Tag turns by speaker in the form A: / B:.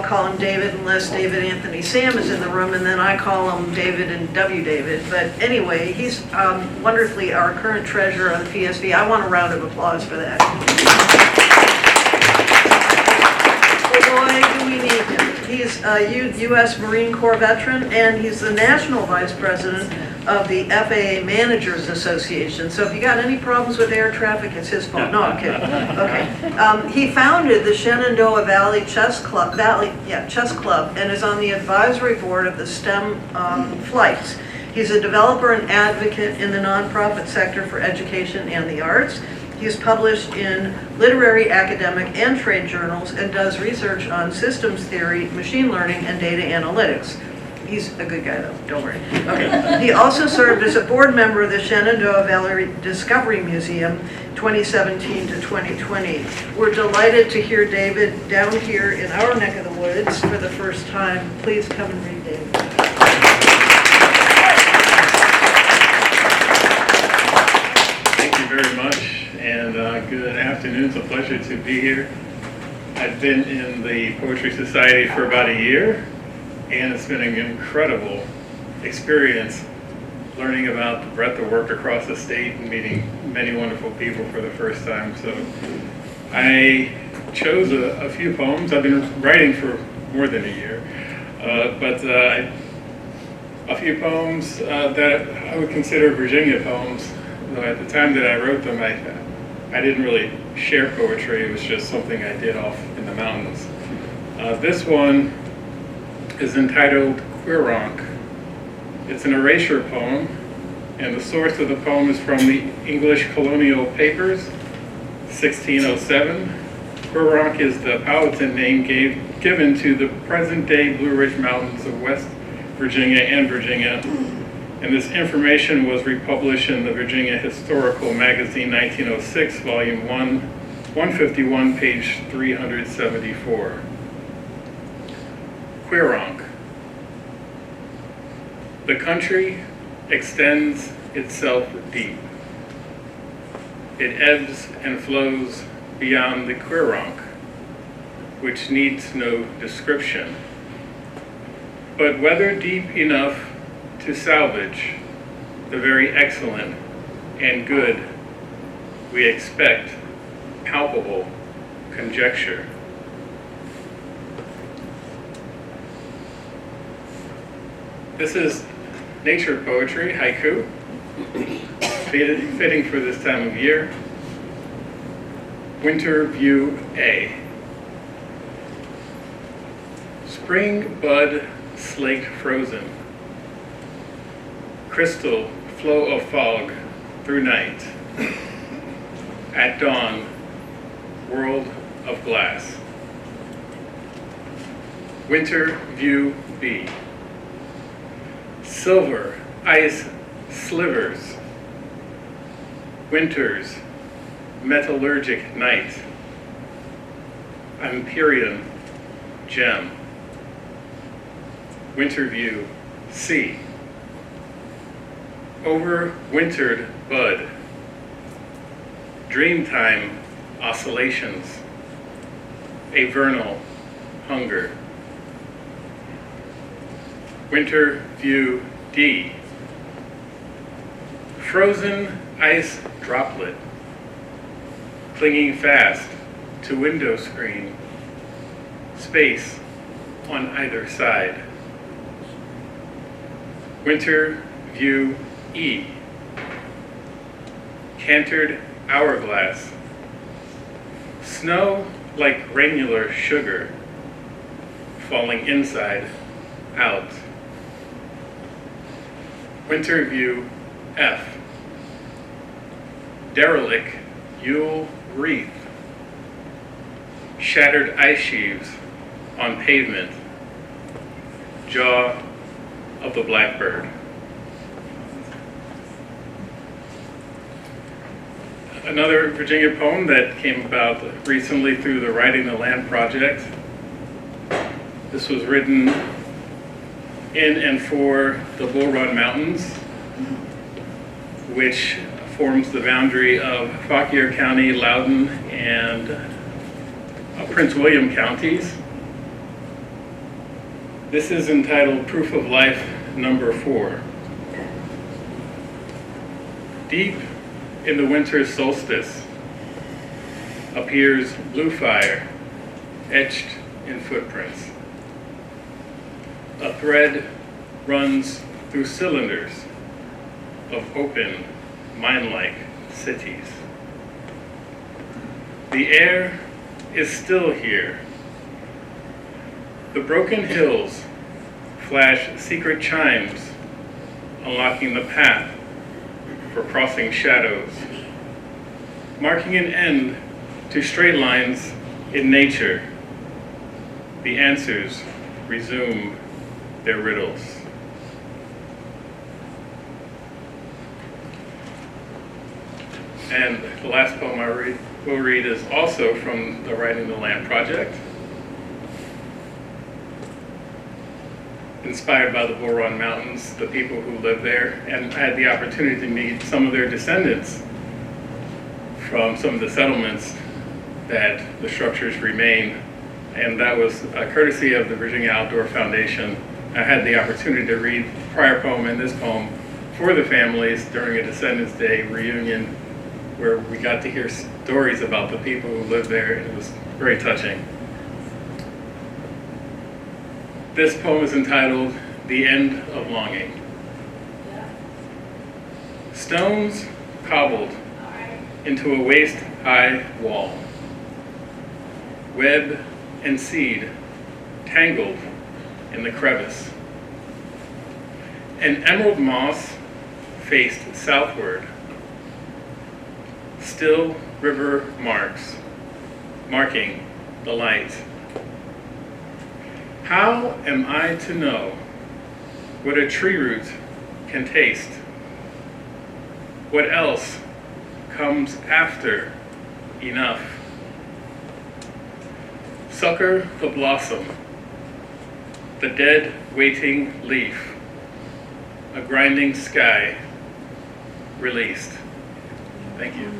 A: call him David unless David Anthony Sam is in the room, and then I call him David and W. David. But anyway, he's wonderfully our current treasurer of the PSV. I want a round of applause for that. Boy, do we need him. He's a U.S. Marine Corps veteran, and he's the National Vice President of the FAA Managers Association. So if you got any problems with air traffic, it's his fault. No, I'm kidding. Okay. He founded the Shenandoah Valley Chess Club, and is on the advisory board of the STEM flights. He's a developer and advocate in the nonprofit sector for education and the arts. He's published in literary, academic, and trade journals and does research on systems theory, machine learning, and data analytics. He's a good guy, though, don't worry. Okay. He also served as a board member of the Shenandoah Valley Discovery Museum 2017 to 2020. We're delighted to hear David down here in our neck of the woods for the first time. Please come and read David.
B: Thank you very much. And good afternoon. It's a pleasure to be here. I've been in the Poetry Society for about a year, and it's been an incredible experience learning about the breadth of work across the state and meeting many wonderful people for the first time. So I chose a few poems. I've been writing for more than a year, but a few poems that I would consider Virginia poems. Though at the time that I wrote them, I didn't really share poetry. It was just something I did off in the mountains. This one is entitled Queeronk. It's an erasure poem, and the source of the poem is from the English colonial papers, 1607. Queeronk is the Powhatan name given to the present-day Blue Ridge Mountains of West Virginia and Virginia. And this information was republished in the Virginia Historical Magazine, 1906, volume 151, page 374. Queeronk. The country extends itself deep. It ebbs and flows beyond the Queeronk, which needs no description. But whether deep enough to salvage the very excellent and good, we expect palpable conjecture. This is nature poetry, haiku, fitting for this time of year. Winter View A. Spring bud slaked frozen. Crystal flow of fog through night. At dawn, world of glass. Winter View B. Silver ice slivers. Winter's metallurgic night. Empyrean gem. Winter View C. Overwintered bud. Dreamtime oscillations. A vernal hunger. Winter View D. Frozen ice droplet. Clinging fast to window screen. Space on either side. Winter View E. Cantered hourglass. Snow like granular sugar. Falling inside out. Winter View F. Derelict Yule wreath. Shattered ice sheaves on pavement. Jaw of the blackbird. Another Virginia poem that came about recently through the Writing the Land project. This was written in and for the Bull Run Mountains, which forms the boundary of Fauquier County, Loudoun, and Prince William counties. This is entitled Proof of Life number 4. Deep in the winter solstice appears blue fire etched in footprints. A thread runs through cylinders of open, mine-like cities. The air is still here. The broken hills flash secret chimes, unlocking the path for crossing shadows, marking an end to straight lines in nature. The answers resume their riddles. And the last poem I will read is also from the Writing the Land project, inspired by the Bull Run Mountains, the people who live there, and I had the opportunity to meet some of their descendants from some of the settlements that the structures remain, and that was a courtesy of the Virginia Outdoor Foundation. I had the opportunity to read the prior poem and this poem for the families during a Descendants Day reunion, where we got to hear stories about the people who lived there, and it was very touching. This poem is entitled The End of Longing. Stones cobbled into a waist-high wall, web and seed tangled in the crevice. An emerald moss faced southward, still river marks marking the light. How am I to know what a tree root can taste? What else comes after enough? Sucker the blossom, the dead waiting leaf, a grinding sky released. Thank you.